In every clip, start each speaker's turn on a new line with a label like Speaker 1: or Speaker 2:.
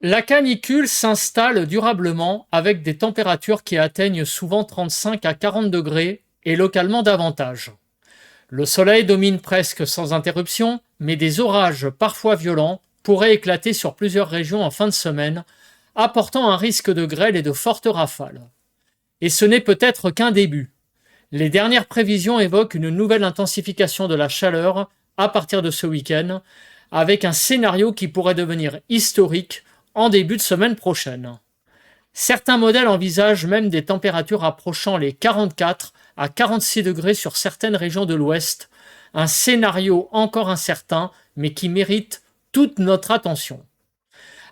Speaker 1: La canicule s'installe durablement avec des températures qui atteignent souvent 35 à 40 degrés et localement davantage. Le soleil domine presque sans interruption, mais des orages parfois violents pourraient éclater sur plusieurs régions en fin de semaine, apportant un risque de grêle et de fortes rafales. Et ce n'est peut-être qu'un début. Les dernières prévisions évoquent une nouvelle intensification de la chaleur à partir de ce week-end, avec un scénario qui pourrait devenir historique en début de semaine prochaine. Certains modèles envisagent même des températures approchant les 44 à 46 degrés sur certaines régions de l'Ouest, un scénario encore incertain, mais qui mérite toute notre attention.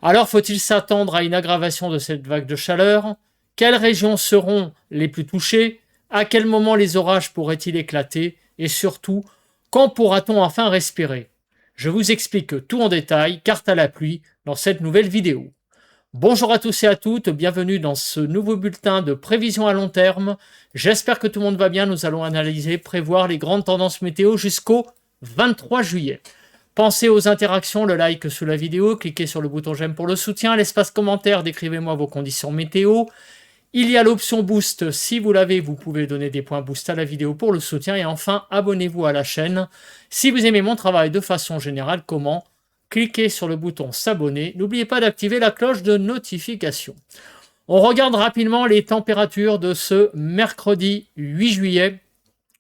Speaker 1: Alors faut-il s'attendre à une aggravation de cette vague de chaleur? Quelles régions seront les plus touchées? À quel moment les orages pourraient-ils éclater? Et surtout, quand pourra-t-on enfin respirer? Je vous explique tout en détail, carte à la pluie, dans cette nouvelle vidéo. Bonjour à tous et à toutes, bienvenue dans ce nouveau bulletin de prévision à long terme. J'espère que tout le monde va bien, nous allons analyser, prévoir les grandes tendances météo jusqu'au 23 juillet. Pensez aux interactions, le like sous la vidéo, cliquez sur le bouton j'aime pour le soutien, l'espace commentaire, décrivez-moi vos conditions météo. Il y a l'option boost, si vous l'avez, vous pouvez donner des points boost à la vidéo pour le soutien. Et enfin, abonnez-vous à la chaîne. Si vous aimez mon travail de façon générale, comment? Cliquez sur le bouton s'abonner. N'oubliez pas d'activer la cloche de notification. On regarde rapidement les températures de ce mercredi 8 juillet.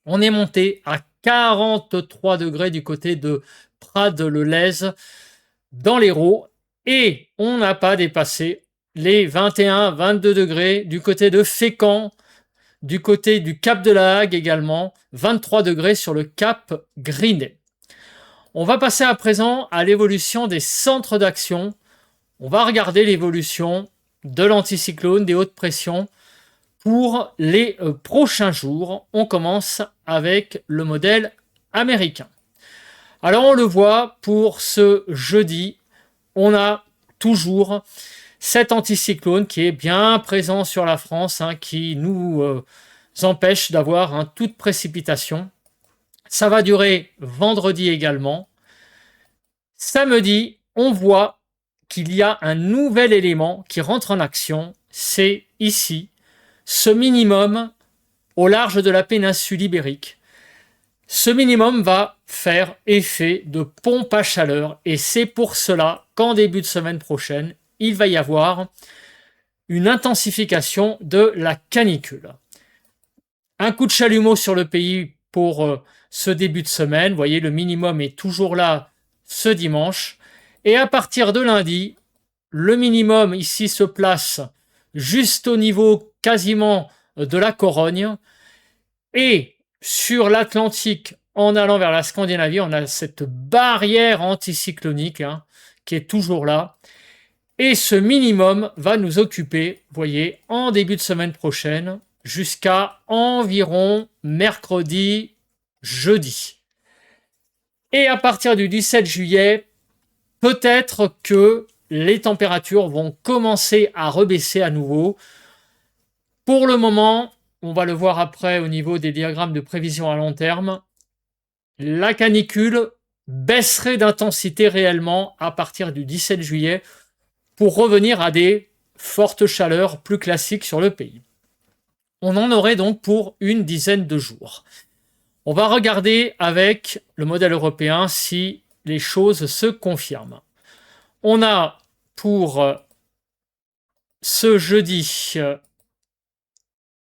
Speaker 1: On est monté à 43 degrés du côté de Prades-le-Lez dans l'Hérault et on n'a pas dépassé les 21-22 degrés du côté de Fécamp, du côté du Cap de la Hague également, 23 degrés sur le Cap Grinet. On va passer à présent à l'évolution des centres d'action. On va regarder l'évolution de l'anticyclone, des hautes pressions pour les prochains jours. On commence avec le modèle américain. Alors on le voit pour ce jeudi, on a toujours cet anticyclone qui est bien présent sur la France, qui nous empêche d'avoir toute précipitation. Ça va durer vendredi également. Samedi, on voit qu'il y a un nouvel élément qui rentre en action. C'est ici, ce minimum au large de la péninsule ibérique. Ce minimum va faire effet de pompe à chaleur et c'est pour cela qu'en début de semaine prochaine, il va y avoir une intensification de la canicule. Un coup de chalumeau sur le pays pour ce début de semaine. Vous voyez, le minimum est toujours là ce dimanche. Et à partir de lundi, le minimum ici se place juste au niveau quasiment de la Corogne. Et sur l'Atlantique, en allant vers la Scandinavie, on a cette barrière anticyclonique qui est toujours là. Et ce minimum va nous occuper, vous voyez, en début de semaine prochaine, jusqu'à environ mercredi, jeudi. Et à partir du 17 juillet, peut-être que les températures vont commencer à rebaisser à nouveau. Pour le moment, on va le voir après au niveau des diagrammes de prévision à long terme, la canicule baisserait d'intensité réellement à partir du 17 juillet pour revenir à des fortes chaleurs plus classiques sur le pays. On en aurait donc pour une dizaine de jours. On va regarder avec le modèle européen si les choses se confirment. On a pour ce jeudi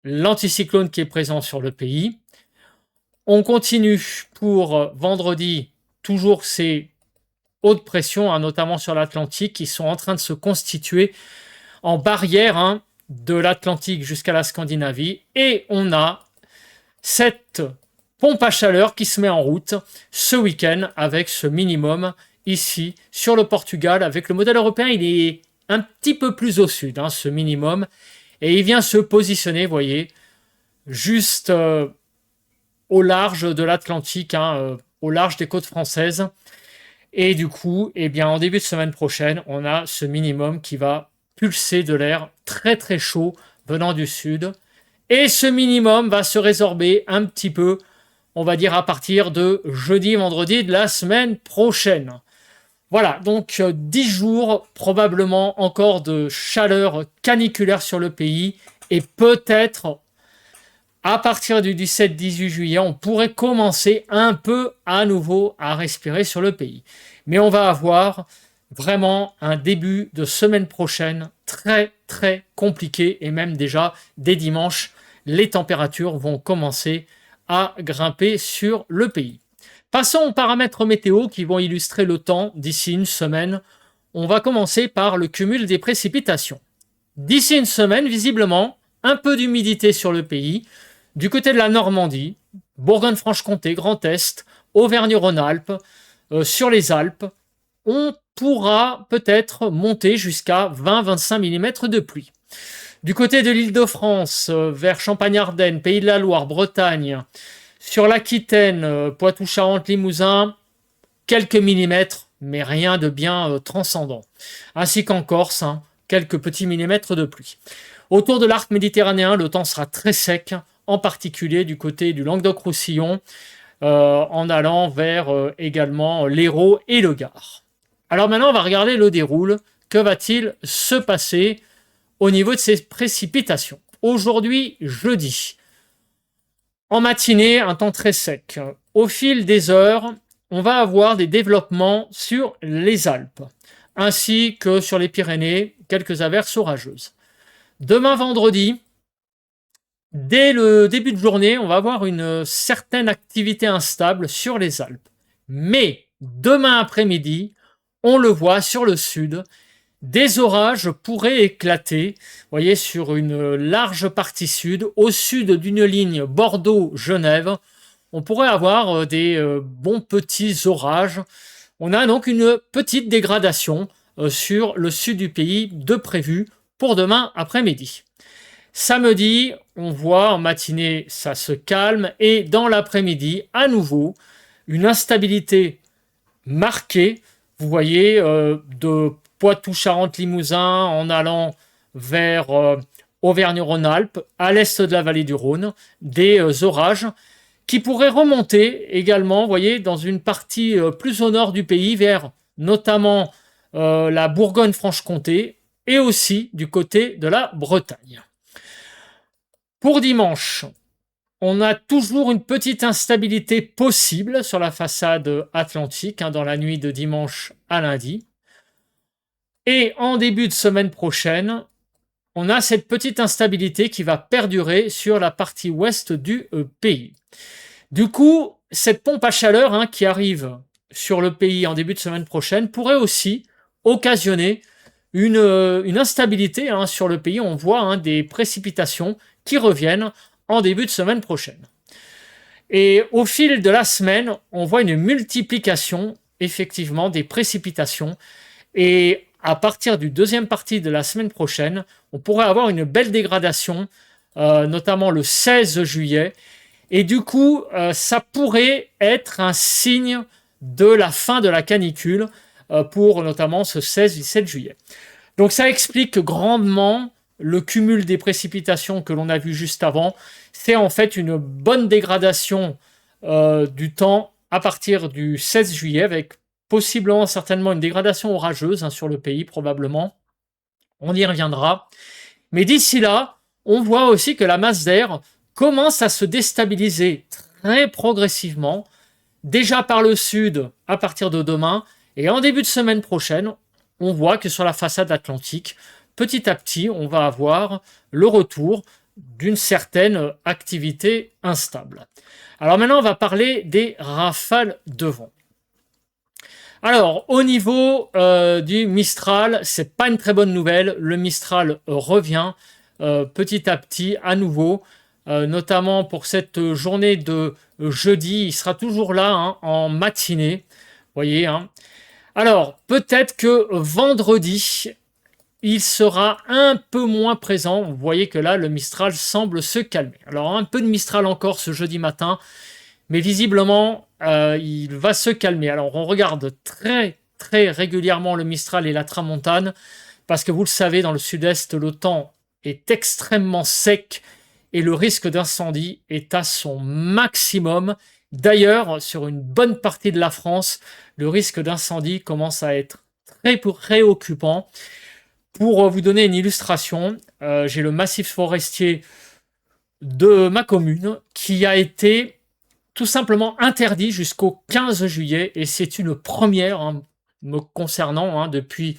Speaker 1: l'anticyclone qui est présent sur le pays. On continue pour vendredi, toujours ces hautes pressions, notamment sur l'Atlantique, qui sont en train de se constituer en barrière de l'Atlantique jusqu'à la Scandinavie. Et on a cette pompe à chaleur qui se met en route ce week-end avec ce minimum ici sur le Portugal. Avec le modèle européen, il est un petit peu plus au sud, ce minimum. Et il vient se positionner, vous voyez, juste au large de l'Atlantique, au large des côtes françaises. Et du coup, en début de semaine prochaine, on a ce minimum qui va pulser de l'air très très chaud venant du sud. Et ce minimum va se résorber un petit peu, on va dire à partir de jeudi, vendredi de la semaine prochaine. Voilà, donc 10 jours probablement encore de chaleur caniculaire sur le pays et peut-être à partir du 17-18 juillet, on pourrait commencer un peu à nouveau à respirer sur le pays. Mais on va avoir vraiment un début de semaine prochaine très très compliqué et même déjà dès dimanche, les températures vont commencer à grimper sur le pays. Passons aux paramètres météo qui vont illustrer le temps d'ici une semaine. On va commencer par le cumul des précipitations. D'ici une semaine, visiblement, un peu d'humidité sur le pays. Du côté de la Normandie, Bourgogne-Franche-Comté, Grand Est, Auvergne-Rhône-Alpes, sur les Alpes, on pourra peut-être monter jusqu'à 20-25 mm de pluie. Du côté de l'Île-de-France, vers Champagne-Ardenne, Pays de la Loire, Bretagne, sur l'Aquitaine, Poitou-Charentes, Limousin, quelques millimètres, mais rien de bien transcendant. Ainsi qu'en Corse, quelques petits millimètres de pluie. Autour de l'arc méditerranéen, le temps sera très sec, en particulier du côté du Languedoc-Roussillon, en allant vers également l'Hérault et le Gard. Alors maintenant, on va regarder le déroule. Que va-t-il se passer au niveau de ces précipitations? Aujourd'hui, jeudi, en matinée, un temps très sec. Au fil des heures, on va avoir des développements sur les Alpes, ainsi que sur les Pyrénées, quelques averses orageuses. Demain vendredi, dès le début de journée, on va avoir une certaine activité instable sur les Alpes. Mais demain après-midi, on le voit sur le sud, des orages pourraient éclater, vous voyez, sur une large partie sud, au sud d'une ligne Bordeaux-Genève. On pourrait avoir des bons petits orages. On a donc une petite dégradation sur le sud du pays de prévu pour demain après-midi. Samedi, on voit en matinée, ça se calme et dans l'après-midi, à nouveau, une instabilité marquée. Vous voyez, de Poitou-Charentes-Limousin en allant vers Auvergne-Rhône-Alpes, à l'est de la vallée du Rhône, des orages qui pourraient remonter également, vous voyez, dans une partie plus au nord du pays, vers notamment la Bourgogne-Franche-Comté et aussi du côté de la Bretagne. Pour dimanche, on a toujours une petite instabilité possible sur la façade atlantique dans la nuit de dimanche à lundi. Et en début de semaine prochaine, on a cette petite instabilité qui va perdurer sur la partie ouest du pays. Du coup, cette pompe à chaleur qui arrive sur le pays en début de semaine prochaine pourrait aussi occasionner une instabilité sur le pays. On voit des précipitations qui reviennent en début de semaine prochaine. Et au fil de la semaine, on voit une multiplication effectivement des précipitations et à partir du deuxième partie de la semaine prochaine, on pourrait avoir une belle dégradation, notamment le 16 juillet. Et du coup, ça pourrait être un signe de la fin de la canicule pour notamment ce 16-17 juillet. Donc ça explique grandement le cumul des précipitations que l'on a vu juste avant. C'est en fait une bonne dégradation du temps à partir du 16 juillet avec possiblement, certainement, une dégradation orageuse sur le pays, probablement. On y reviendra. Mais d'ici là, on voit aussi que la masse d'air commence à se déstabiliser très progressivement, déjà par le sud à partir de demain, et en début de semaine prochaine, on voit que sur la façade atlantique, petit à petit, on va avoir le retour d'une certaine activité instable. Alors maintenant, on va parler des rafales de vent. Alors, au niveau du Mistral, c'est pas une très bonne nouvelle. Le Mistral revient petit à petit à nouveau, notamment pour cette journée de jeudi. Il sera toujours là en matinée, vous voyez. Alors, peut-être que vendredi, il sera un peu moins présent. Vous voyez que là, le Mistral semble se calmer. Alors, un peu de Mistral encore ce jeudi matin, mais visiblement, il va se calmer. Alors, on regarde très, très régulièrement le Mistral et la Tramontane, parce que vous le savez, dans le sud-est, le temps est extrêmement sec et le risque d'incendie est à son maximum. D'ailleurs, sur une bonne partie de la France, le risque d'incendie commence à être très préoccupant. Pour vous donner une illustration, j'ai le massif forestier de ma commune qui a été tout simplement interdit jusqu'au 15 juillet et c'est une première me concernant depuis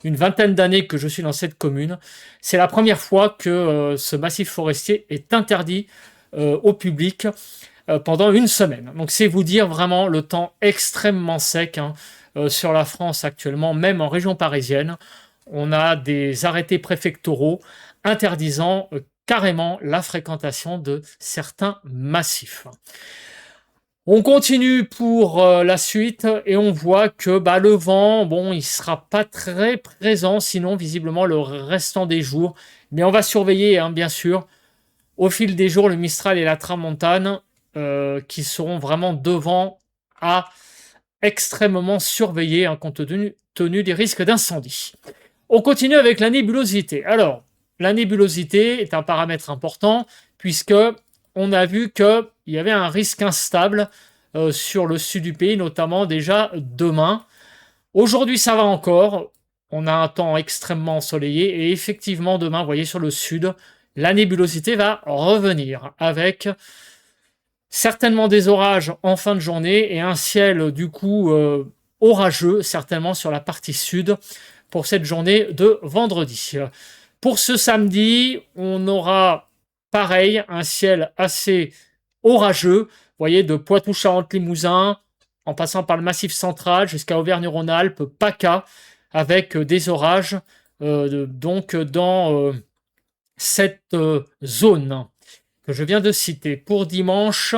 Speaker 1: une vingtaine d'années que je suis dans cette commune. C'est la première fois que ce massif forestier est interdit au public pendant une semaine. Donc c'est vous dire vraiment le temps extrêmement sec sur la France actuellement, même en région parisienne. On a des arrêtés préfectoraux interdisant carrément la fréquentation de certains massifs. On continue pour la suite et on voit que le vent, bon, il sera pas très présent, sinon visiblement le restant des jours. Mais on va surveiller, bien sûr, au fil des jours, le Mistral et la Tramontane, qui seront vraiment devant à extrêmement surveiller, compte tenu des risques d'incendie. On continue avec la nébulosité. Alors, la nébulosité est un paramètre important puisque on a vu qu'il y avait un risque instable sur le sud du pays, notamment déjà demain. Aujourd'hui, ça va encore. On a un temps extrêmement ensoleillé et effectivement, demain, vous voyez sur le sud, la nébulosité va revenir avec certainement des orages en fin de journée et un ciel du coup orageux, certainement sur la partie sud pour cette journée de vendredi. Pour ce samedi, on aura pareil, un ciel assez orageux, vous voyez, de Poitou-Charentes-Limousin, en passant par le Massif central jusqu'à Auvergne-Rhône-Alpes, PACA, avec des orages donc dans cette zone que je viens de citer. Pour dimanche,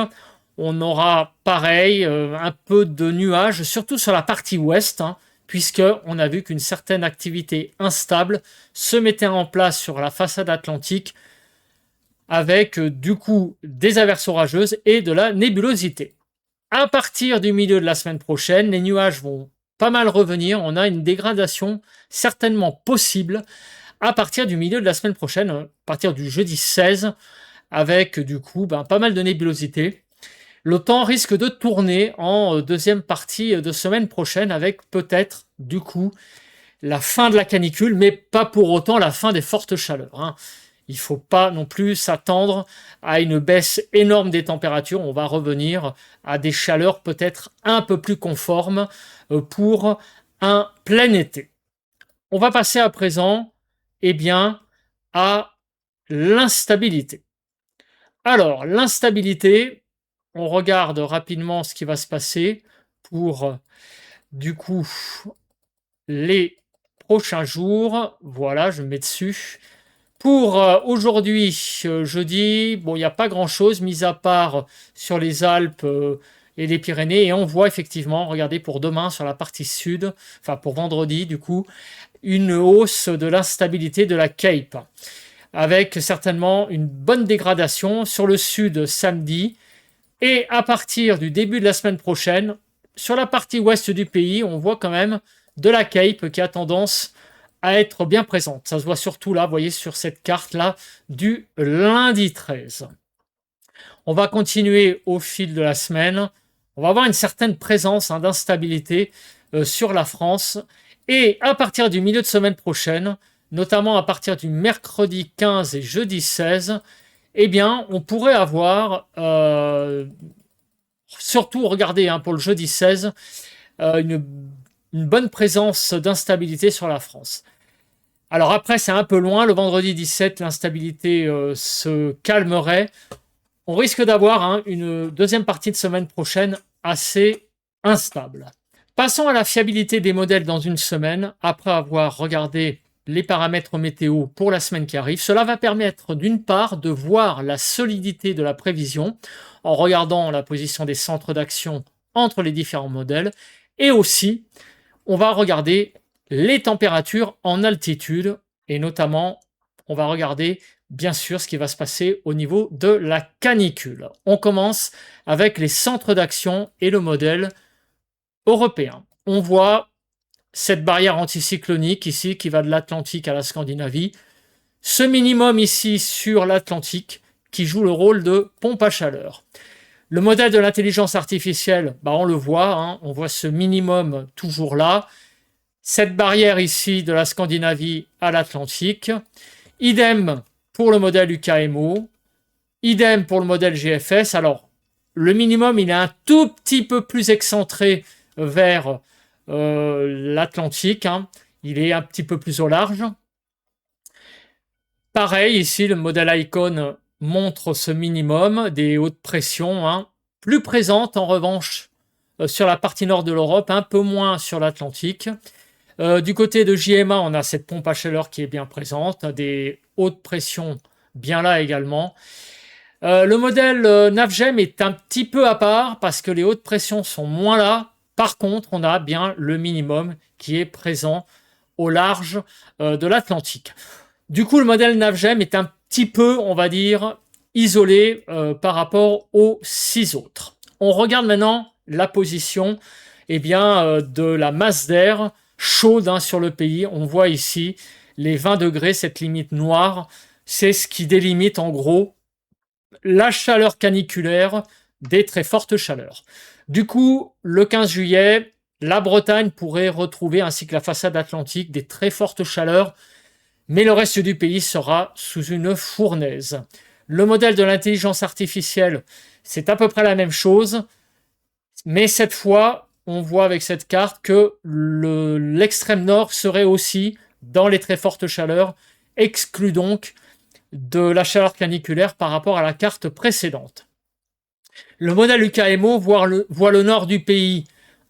Speaker 1: on aura pareil, un peu de nuages, surtout sur la partie ouest, puisqu'on a vu qu'une certaine activité instable se mettait en place sur la façade atlantique avec du coup des averses orageuses et de la nébulosité. À partir du milieu de la semaine prochaine, les nuages vont pas mal revenir. On a une dégradation certainement possible à partir du milieu de la semaine prochaine, à partir du jeudi 16, avec du coup pas mal de nébulosité. Le temps risque de tourner en deuxième partie de semaine prochaine avec peut-être du coup la fin de la canicule, mais pas pour autant la fin des fortes chaleurs. Il ne faut pas non plus s'attendre à une baisse énorme des températures. On va revenir à des chaleurs peut-être un peu plus conformes pour un plein été. On va passer à présent à l'instabilité. Alors, l'instabilité, on regarde rapidement ce qui va se passer pour du coup les prochains jours. Voilà, je me mets dessus. Pour aujourd'hui, jeudi, bon, il n'y a pas grand-chose, mis à part sur les Alpes et les Pyrénées. Et on voit effectivement, regardez, pour demain, sur la partie sud, enfin pour vendredi, du coup, une hausse de l'instabilité de la Cape, avec certainement une bonne dégradation sur le sud samedi. Et à partir du début de la semaine prochaine, sur la partie ouest du pays, on voit quand même de la Cape qui a tendance à être bien présente. Ça se voit surtout là, vous voyez, sur cette carte-là du lundi 13. On va continuer au fil de la semaine. On va avoir une certaine présence d'instabilité sur la France. Et à partir du milieu de semaine prochaine, notamment à partir du mercredi 15 et jeudi 16, on pourrait avoir, surtout, regardez, pour le jeudi 16, une bonne présence d'instabilité sur la France. Alors après, c'est un peu loin. Le vendredi 17, l'instabilité se calmerait. On risque d'avoir une deuxième partie de semaine prochaine assez instable. Passons à la fiabilité des modèles dans une semaine, après avoir regardé les paramètres météo pour la semaine qui arrive. Cela va permettre d'une part de voir la solidité de la prévision en regardant la position des centres d'action entre les différents modèles, et aussi on va regarder les températures en altitude, et notamment on va regarder bien sûr ce qui va se passer au niveau de la canicule. On commence avec les centres d'action et le modèle européen. On voit cette barrière anticyclonique ici qui va de l'Atlantique à la Scandinavie, ce minimum ici sur l'Atlantique qui joue le rôle de pompe à chaleur. Le modèle de l'intelligence artificielle, on le voit, hein, on voit ce minimum toujours là. Cette barrière ici de la Scandinavie à l'Atlantique. Idem pour le modèle UKMO. Idem pour le modèle GFS. Alors, le minimum, il est un tout petit peu plus excentré vers l'Atlantique. Hein. Il est un petit peu plus au large. Pareil, ici, le modèle Icon montre ce minimum des hautes pressions, hein, plus présentes en revanche sur la partie nord de l'Europe, un peu moins sur l'Atlantique. Du côté de JMA, on a cette pompe à chaleur qui est bien présente, des hautes pressions bien là également. Le modèle Navgem est un petit peu à part parce que les hautes pressions sont moins là. Par contre, on a bien le minimum qui est présent au large de l'Atlantique. Du coup, le modèle Navgem est un petit peu, on va dire, isolé par rapport aux 6 autres. On regarde maintenant la position de la masse d'air chaude hein, sur le pays. On voit ici les 20 degrés, cette limite noire. C'est ce qui délimite en gros la chaleur caniculaire des très fortes chaleurs. Du coup, le 15 juillet, la Bretagne pourrait retrouver, ainsi que la façade atlantique, des très fortes chaleurs, mais le reste du pays sera sous une fournaise. Le modèle de l'intelligence artificielle, c'est à peu près la même chose, mais cette fois, on voit avec cette carte que l'extrême nord serait aussi dans les très fortes chaleurs, exclu donc de la chaleur caniculaire par rapport à la carte précédente. Le modèle UKMO voit le nord du pays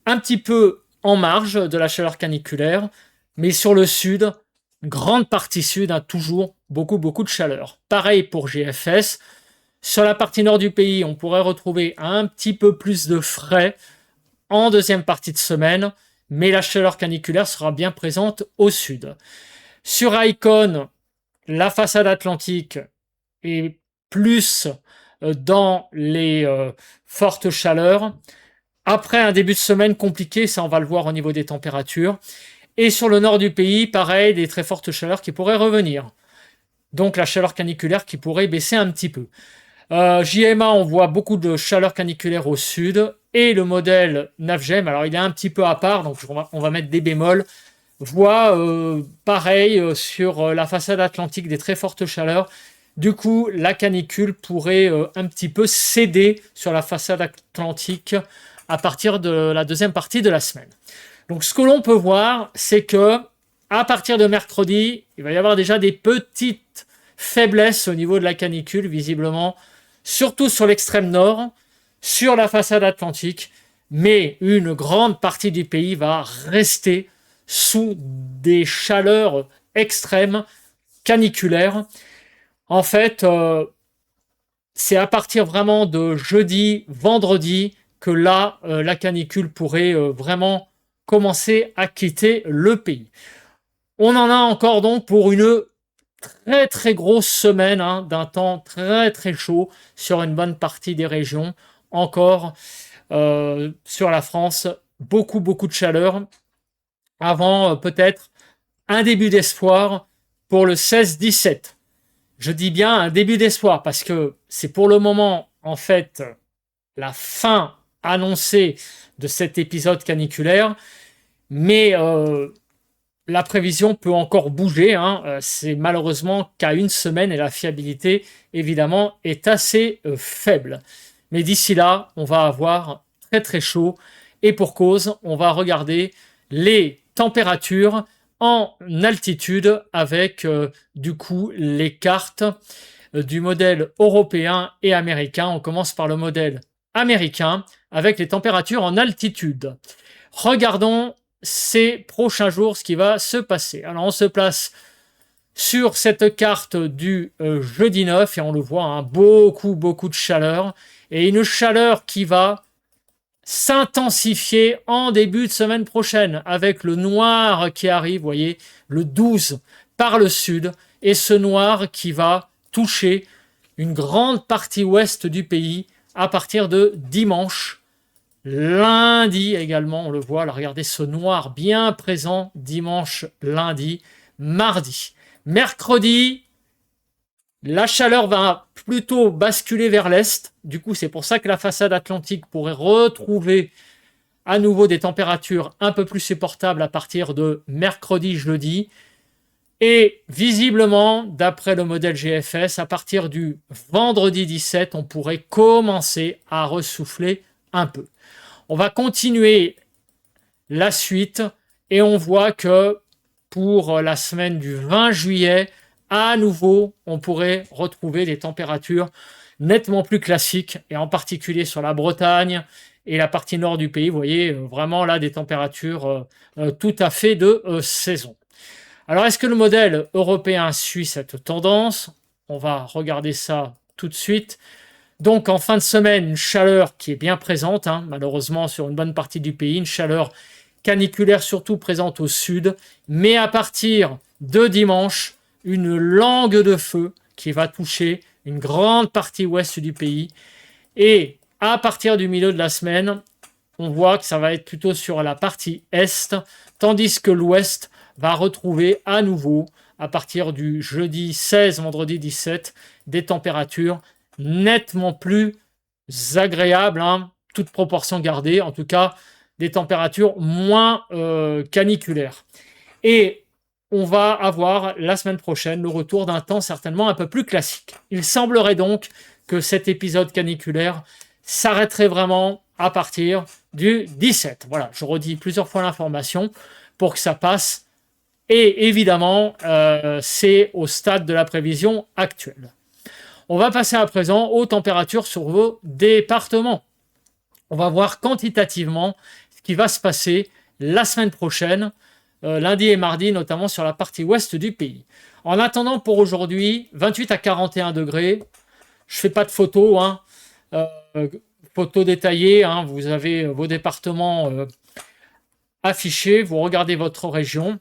Speaker 1: un petit peu en marge de la chaleur caniculaire, mais sur le sud, grande partie sud a toujours beaucoup de chaleur. Pareil pour GFS. Sur la partie nord du pays, on pourrait retrouver un petit peu plus de frais en deuxième partie de semaine, mais la chaleur caniculaire sera bien présente au sud. Sur Icon, la façade atlantique est plus dans les fortes chaleurs. Après un début de semaine compliqué, ça on va le voir au niveau des températures. Et sur le nord du pays, pareil, des très fortes chaleurs qui pourraient revenir. Donc la chaleur caniculaire qui pourrait baisser un petit peu. JMA, on voit beaucoup de chaleur caniculaire au sud. Et le modèle Navgem, alors il est un petit peu à part, donc on va mettre des bémols, voit pareil sur la façade atlantique des très fortes chaleurs. Du coup, la canicule pourrait un petit peu céder sur la façade atlantique à partir de la deuxième partie de la semaine. Donc ce que l'on peut voir, c'est que à partir de mercredi, il va y avoir déjà des petites faiblesses au niveau de la canicule, visiblement, surtout sur l'extrême nord, sur la façade atlantique, mais une grande partie du pays va rester sous des chaleurs extrêmes caniculaires. En fait, c'est à partir vraiment de jeudi, vendredi, que là, la canicule pourrait vraiment commencer à quitter le pays. On en a encore donc pour une très très grosse semaine hein, d'un temps très très chaud sur une bonne partie des régions. Encore sur la France, beaucoup de chaleur avant peut-être un début d'espoir pour le 16-17. Je dis bien un début d'espoir parce que c'est pour le moment en fait la fin annoncée de cet épisode caniculaire, mais la prévision peut encore bouger, hein. C'est malheureusement qu'à une semaine et la fiabilité évidemment est assez faible. Mais d'ici là, on va avoir très très chaud et pour cause, on va regarder les températures en altitude avec du coup les cartes du modèle européen et américain. On commence par le modèle américain avec les températures en altitude. Regardons ces prochains jours ce qui va se passer. Alors on se place sur cette carte du jeudi 9 et on le voit, hein, beaucoup de chaleur et une chaleur qui va s'intensifier en début de semaine prochaine avec le noir qui arrive, vous voyez, le 12 par le sud et ce noir qui va toucher une grande partie ouest du pays à partir de dimanche. Lundi également, on le voit, là, regardez ce noir bien présent dimanche, lundi, mardi. Mercredi, la chaleur va plutôt basculer vers l'est. Du coup, c'est pour ça que la façade atlantique pourrait retrouver à nouveau des températures un peu plus supportables à partir de mercredi, jeudi. Et visiblement, d'après le modèle GFS, à partir du vendredi 17, on pourrait commencer à ressouffler un peu. On va continuer la suite et on voit que pour la semaine du 20 juillet, à nouveau, on pourrait retrouver des températures nettement plus classiques et en particulier sur la Bretagne et la partie nord du pays. Vous voyez vraiment là des températures tout à fait de saison. Alors, est-ce que le modèle européen suit cette tendance? On va regarder ça tout de suite. Donc, en fin de semaine, une chaleur qui est bien présente, malheureusement sur une bonne partie du pays, une chaleur caniculaire surtout présente au sud, mais à partir de dimanche, une langue de feu qui va toucher une grande partie ouest du pays. Et à partir du milieu de la semaine, on voit que ça va être plutôt sur la partie est, tandis que l'ouest va retrouver à nouveau, à partir du jeudi 16, vendredi 17, des températures nettement plus agréables, toute proportion gardée, en tout cas des températures moins caniculaires. Et on va avoir la semaine prochaine le retour d'un temps certainement un peu plus classique. Il semblerait donc que cet épisode caniculaire s'arrêterait vraiment à partir du 17. Voilà, je redis plusieurs fois l'information pour que ça passe. Et évidemment, c'est au stade de la prévision actuelle. On va passer à présent aux températures sur vos départements. On va voir quantitativement ce qui va se passer la semaine prochaine, lundi et mardi, notamment sur la partie ouest du pays. En attendant pour aujourd'hui, 28 à 41 degrés. Je ne fais pas de photos, photos détaillées. Vous avez vos départements affichés. Vous regardez votre région.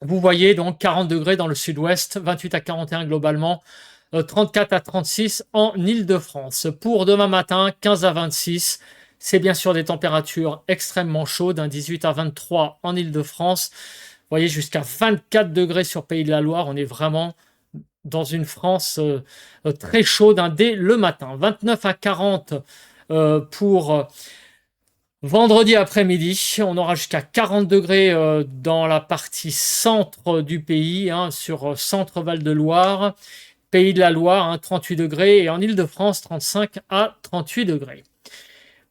Speaker 1: Vous voyez donc 40 degrés dans le sud-ouest, 28 à 41 globalement, 34 à 36 en Île-de-France. Pour demain matin, 15 à 26, c'est bien sûr des températures extrêmement chaudes, 18 à 23 en Île-de-France. Vous voyez jusqu'à 24 degrés sur Pays de la Loire, on est vraiment dans une France très chaude dès le matin. 29 à 40 pour vendredi après-midi, on aura jusqu'à 40 degrés dans la partie centre du pays, sur centre-Val de Loire, Pays de la Loire, 38 degrés, et en Île-de-France, 35 à 38 degrés.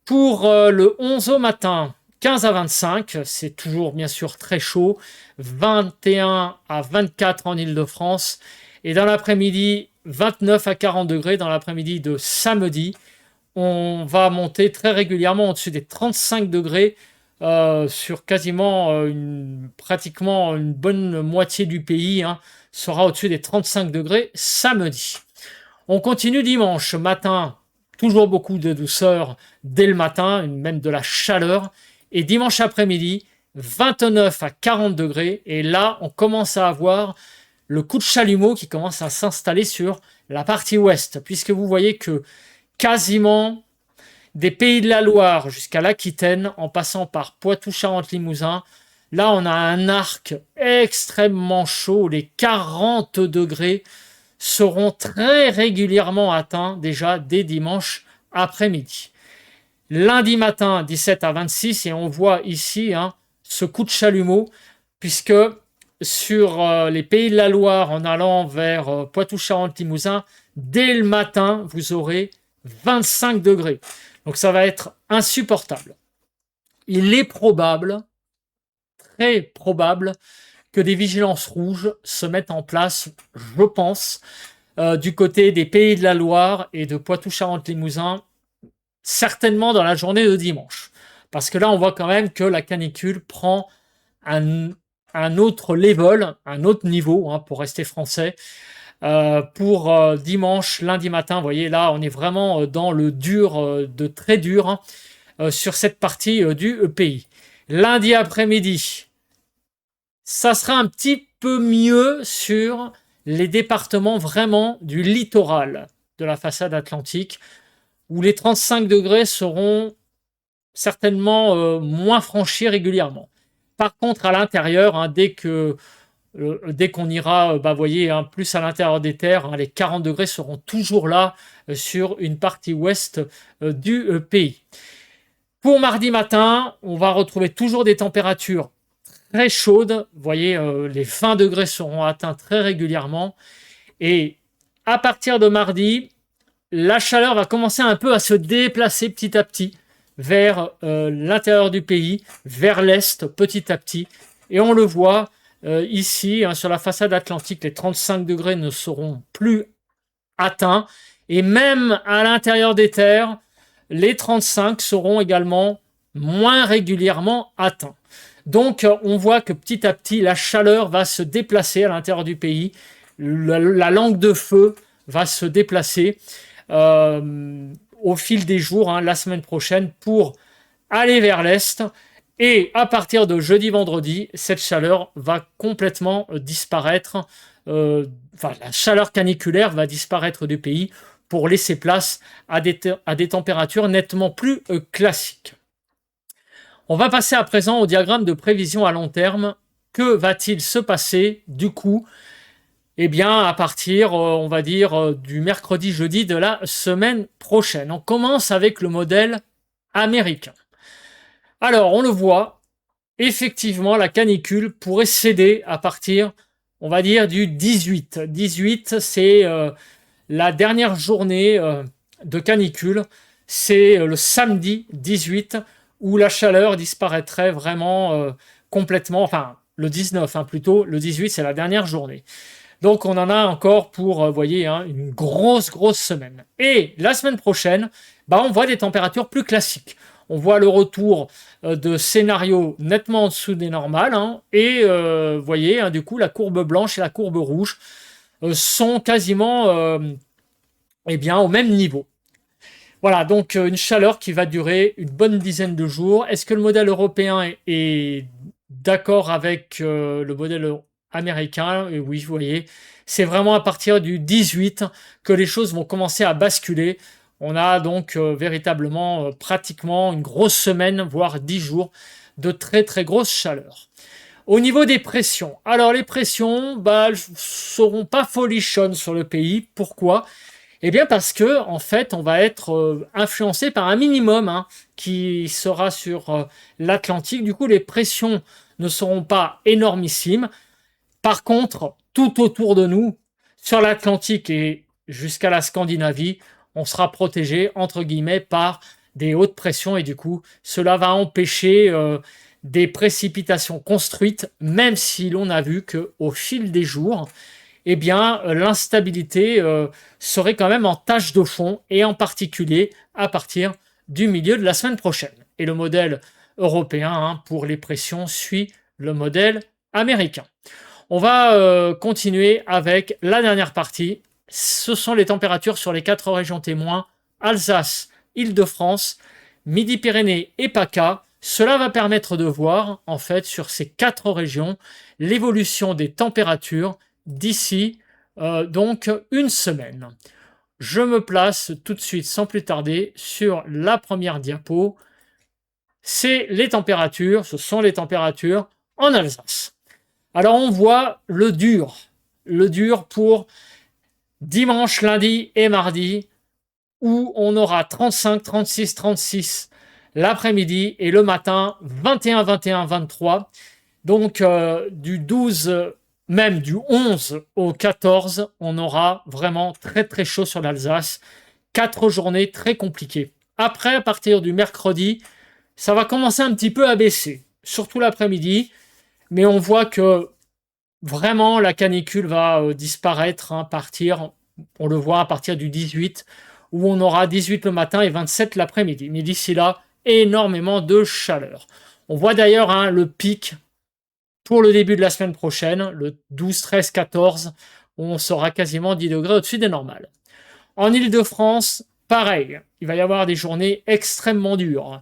Speaker 1: Pour le 11 au matin, 15 à 25, c'est toujours bien sûr très chaud, 21 à 24 en Île-de-France, et dans l'après-midi, 29 à 40 degrés dans l'après-midi de samedi. On va monter très régulièrement au-dessus des 35 degrés sur quasiment pratiquement une bonne moitié du pays, sera au-dessus des 35 degrés samedi. On continue dimanche matin, toujours beaucoup de douceur dès le matin, même de la chaleur. Et dimanche après-midi, 29 à 40 degrés. Et là, on commence à avoir le coup de chalumeau qui commence à s'installer sur la partie ouest, puisque vous voyez que quasiment des Pays de la Loire jusqu'à l'Aquitaine, en passant par Poitou, Charentes, Limousin. Là, on a un arc extrêmement chaud. Les 40 degrés seront très régulièrement atteints déjà dès dimanche après-midi. Lundi matin, 17 à 26, et on voit ici ce coup de chalumeau, puisque sur les Pays de la Loire, en allant vers Poitou, Charentes, Limousin, dès le matin, vous aurez 25 degrés. Donc ça va être insupportable. Il est probable, très probable, que des vigilances rouges se mettent en place, je pense, du côté des Pays de la Loire et de Poitou-Charentes-Limousin, certainement dans la journée de dimanche. Parce que là, on voit quand même que la canicule prend un autre level, un autre niveau, pour rester français. Pour dimanche, lundi matin, vous voyez là, on est vraiment dans le dur, de très dur sur cette partie du pays. Lundi après-midi, ça sera un petit peu mieux sur les départements vraiment du littoral de la façade atlantique, où les 35 degrés seront certainement moins franchis régulièrement. Par contre, à l'intérieur, dès que dès qu'on ira, vous voyez, hein, plus à l'intérieur des terres, hein, les 40 degrés seront toujours là sur une partie ouest du pays. Pour mardi matin, on va retrouver toujours des températures très chaudes. Vous voyez, les 20 degrés seront atteints très régulièrement. Et à partir de mardi, la chaleur va commencer un peu à se déplacer petit à petit vers l'intérieur du pays, vers l'est petit à petit. Et on le voit ici, hein, sur la façade atlantique, les 35 degrés ne seront plus atteints. Et même à l'intérieur des terres, les 35 seront également moins régulièrement atteints. Donc on voit que petit à petit, la chaleur va se déplacer à l'intérieur du pays. La langue de feu va se déplacer au fil des jours, hein, la semaine prochaine, pour aller vers l'est. Et à partir de jeudi-vendredi, cette chaleur va complètement disparaître. La chaleur caniculaire va disparaître du pays pour laisser place à des températures nettement plus classiques. On va passer à présent au diagramme de prévision à long terme. Que va-t-il se passer du coup? Eh bien, à partir, on va dire, du mercredi-jeudi de la semaine prochaine. On commence avec le modèle américain. Alors, on le voit, effectivement, la canicule pourrait céder à partir, on va dire, du 18. 18, c'est la dernière journée de canicule. C'est le samedi 18 où la chaleur disparaîtrait vraiment complètement. Enfin, le 19, hein, plutôt. Le 18, c'est la dernière journée. Donc, on en a encore pour, vous voyez, hein, une grosse semaine. Et la semaine prochaine, on voit des températures plus classiques. On voit le retour de scénarios nettement en dessous des normales. Hein, et vous voyez, hein, du coup, la courbe blanche et la courbe rouge sont quasiment au même niveau. Voilà, donc une chaleur qui va durer une bonne dizaine de jours. Est-ce que le modèle européen est d'accord avec le modèle américain? Et oui, vous voyez, c'est vraiment à partir du 18 que les choses vont commencer à basculer. On a donc véritablement pratiquement une grosse semaine, voire 10 jours de très grosse chaleur. Au niveau des pressions, alors les pressions ne seront pas folichonnes sur le pays. Pourquoi? Eh bien parce que en fait, on va être influencé par un minimum, hein, qui sera sur l'Atlantique. Du coup, les pressions ne seront pas énormissimes. Par contre, tout autour de nous, sur l'Atlantique et jusqu'à la Scandinavie, on sera protégé, entre guillemets, par des hautes pressions. Et du coup, cela va empêcher des précipitations construites, même si l'on a vu qu'au fil des jours, eh bien, l'instabilité serait quand même en tâche de fond, et en particulier à partir du milieu de la semaine prochaine. Et le modèle européen, hein, pour les pressions suit le modèle américain. On va continuer avec la dernière partie. Ce sont les températures sur les 4 régions témoins, Alsace, Île-de-France, Midi-Pyrénées et PACA. Cela va permettre de voir, en fait, sur ces 4 régions, l'évolution des températures d'ici donc une semaine. Je me place tout de suite, sans plus tarder, sur la première diapo. C'est les températures, ce sont les températures en Alsace. Alors on voit le dur pour dimanche, lundi et mardi, où on aura 35, 36, 36 l'après-midi, et le matin 21, 21, 23. Donc du 12, même du 11 au 14, on aura vraiment très chaud sur l'Alsace. 4 journées très compliquées. Après, à partir du mercredi, ça va commencer un petit peu à baisser, surtout l'après-midi. Mais on voit que vraiment la canicule va disparaître, hein, on le voit à partir du 18, où on aura 18 le matin et 27 l'après-midi. Mais d'ici là, énormément de chaleur. On voit d'ailleurs, hein, le pic pour le début de la semaine prochaine, le 12, 13, 14, où on sera quasiment 10 degrés au-dessus des normales. En Île-de-France, pareil, il va y avoir des journées extrêmement dures.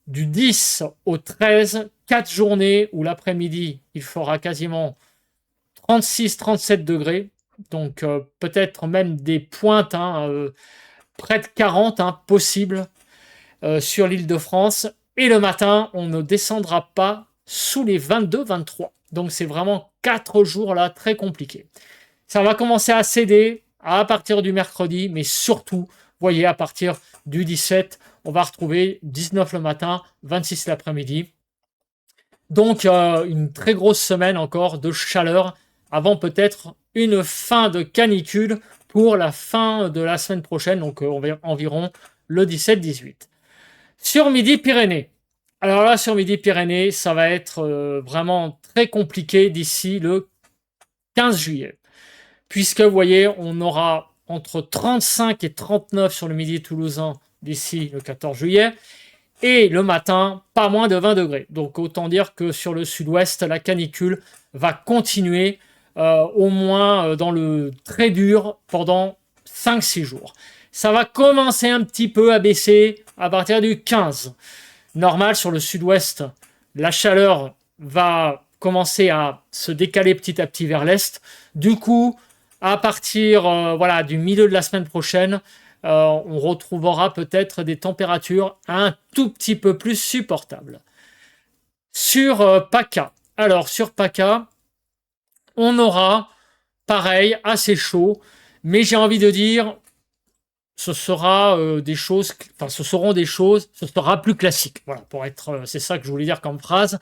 Speaker 1: Du 10 au 13, 4 journées où l'après-midi, il fera quasiment 36, 37 degrés. Donc peut-être même des pointes, hein, près de 40, hein, possibles sur l'Île-de-France. Et le matin, on ne descendra pas sous les 22, 23. Donc c'est vraiment 4 jours là très compliqués. Ça va commencer à céder à partir du mercredi, mais surtout, voyez, à partir du 17, on va retrouver 19 le matin, 26 l'après-midi. Donc, une très grosse semaine encore de chaleur avant peut-être une fin de canicule pour la fin de la semaine prochaine, donc environ le 17-18. Sur Midi-Pyrénées. Alors là, sur Midi-Pyrénées, ça va être vraiment très compliqué d'ici le 15 juillet. Puisque, vous voyez, on aura entre 35 et 39 sur le Midi toulousain d'ici le 14 juillet. Et le matin, pas moins de 20 degrés. Donc autant dire que sur le sud-ouest, la canicule va continuer au moins dans le très dur pendant 5-6 jours. Ça va commencer un petit peu à baisser à partir du 15. Normal, sur le sud-ouest, la chaleur va commencer à se décaler petit à petit vers l'est. Du coup, à partir du milieu de la semaine prochaine, on retrouvera peut-être des températures un tout petit peu plus supportables. Sur PACA. Alors, sur PACA, on aura, pareil, assez chaud, mais j'ai envie de dire, ce sera ce sera plus classique. Voilà, c'est ça que je voulais dire comme phrase.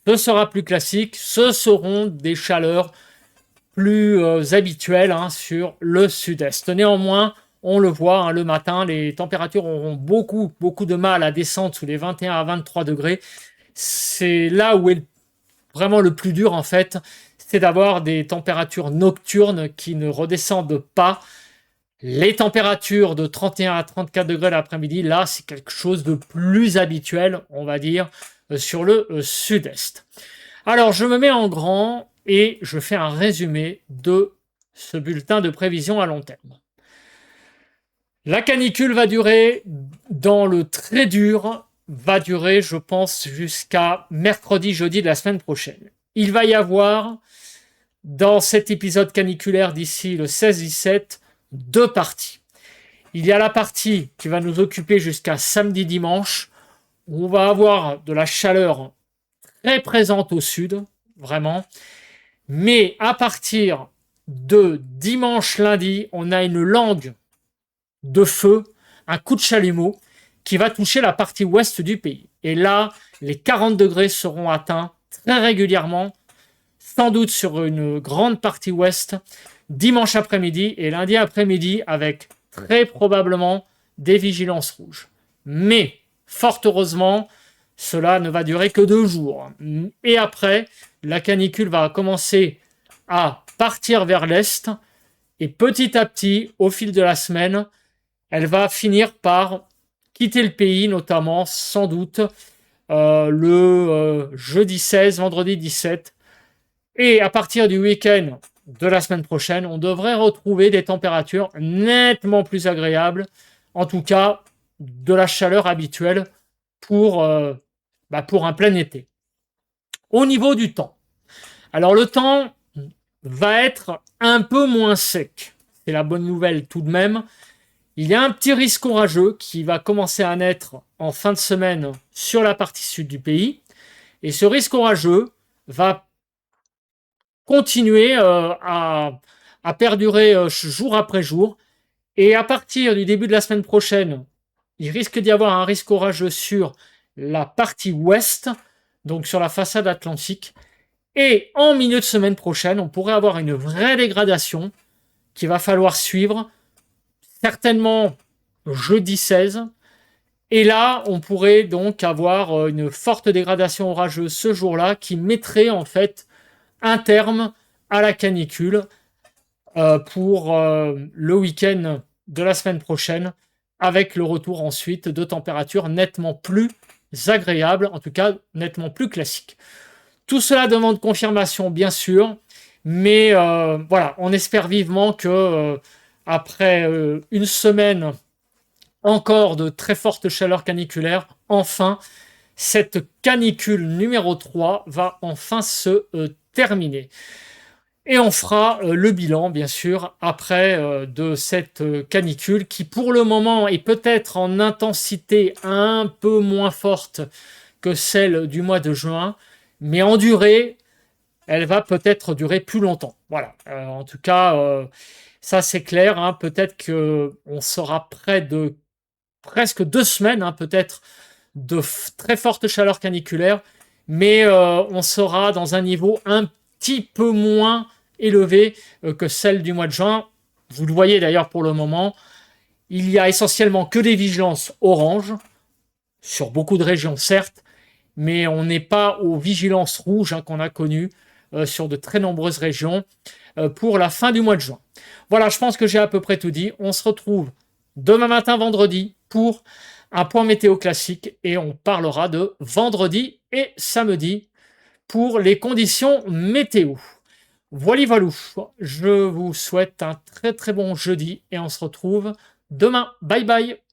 Speaker 1: Ce sera plus classique, ce seront des chaleurs plus habituelles sur le sud-est. Néanmoins, on le voit, le matin, les températures auront beaucoup de mal à descendre sous les 21 à 23 degrés. C'est là où est vraiment le plus dur, en fait, c'est d'avoir des températures nocturnes qui ne redescendent pas. Les températures de 31 à 34 degrés l'après-midi, là, c'est quelque chose de plus habituel, on va dire, sur le sud-est. Alors, je me mets en grand et je fais un résumé de ce bulletin de prévision à long terme. La canicule va durer dans le très dur, va durer, je pense, jusqu'à mercredi, jeudi de la semaine prochaine. Il va y avoir, dans cet épisode caniculaire d'ici le 16-17, 2 parties. Il y a la partie qui va nous occuper jusqu'à samedi-dimanche, où on va avoir de la chaleur très présente au sud, vraiment. Mais à partir de dimanche-lundi, on a une langue de feu, un coup de chalumeau qui va toucher la partie ouest du pays. Et là, les 40 degrés seront atteints très régulièrement, sans doute sur une grande partie ouest, dimanche après-midi et lundi après-midi, avec très probablement des vigilances rouges. Mais, fort heureusement, cela ne va durer que 2 jours. Et après, la canicule va commencer à partir vers l'est, et petit à petit, au fil de la semaine, elle va finir par quitter le pays, notamment, sans doute, le jeudi 16, vendredi 17. Et à partir du week-end de la semaine prochaine, on devrait retrouver des températures nettement plus agréables, en tout cas de la chaleur habituelle pour un plein été. Au niveau du temps, alors le temps va être un peu moins sec. C'est la bonne nouvelle tout de même. Il y a un petit risque orageux qui va commencer à naître en fin de semaine sur la partie sud du pays. Et ce risque orageux va continuer à perdurer jour après jour. Et à partir du début de la semaine prochaine, il risque d'y avoir un risque orageux sur la partie ouest, donc sur la façade atlantique. Et en milieu de semaine prochaine, on pourrait avoir une vraie dégradation qu'il va falloir suivre, certainement jeudi 16. Et là, on pourrait donc avoir une forte dégradation orageuse ce jour-là qui mettrait en fait un terme à la canicule pour le week-end de la semaine prochaine, avec le retour ensuite de températures nettement plus agréables, en tout cas nettement plus classiques. Tout cela demande confirmation, bien sûr, mais on espère vivement que après une semaine encore de très forte chaleur caniculaire, enfin, cette canicule numéro 3 va enfin se terminer. Et on fera le bilan, bien sûr, après de cette canicule qui, pour le moment, est peut-être en intensité un peu moins forte que celle du mois de juin, mais en durée, elle va peut-être durer plus longtemps. Voilà, en tout cas, ça c'est clair, hein. Peut-être qu'on sera près de presque 2 semaines, hein, peut-être de très fortes chaleurs caniculaires, mais on sera dans un niveau un petit peu moins élevé que celle du mois de juin. Vous le voyez d'ailleurs pour le moment, il y a essentiellement que des vigilances orange, sur beaucoup de régions certes, mais on n'est pas aux vigilances rouges, hein, qu'on a connues sur de très nombreuses régions pour la fin du mois de juin. Voilà, je pense que j'ai à peu près tout dit. On se retrouve demain matin, vendredi, pour un point météo classique et on parlera de vendredi et samedi pour les conditions météo. Voilà, voilou. Je vous souhaite un très très bon jeudi et on se retrouve demain. Bye bye.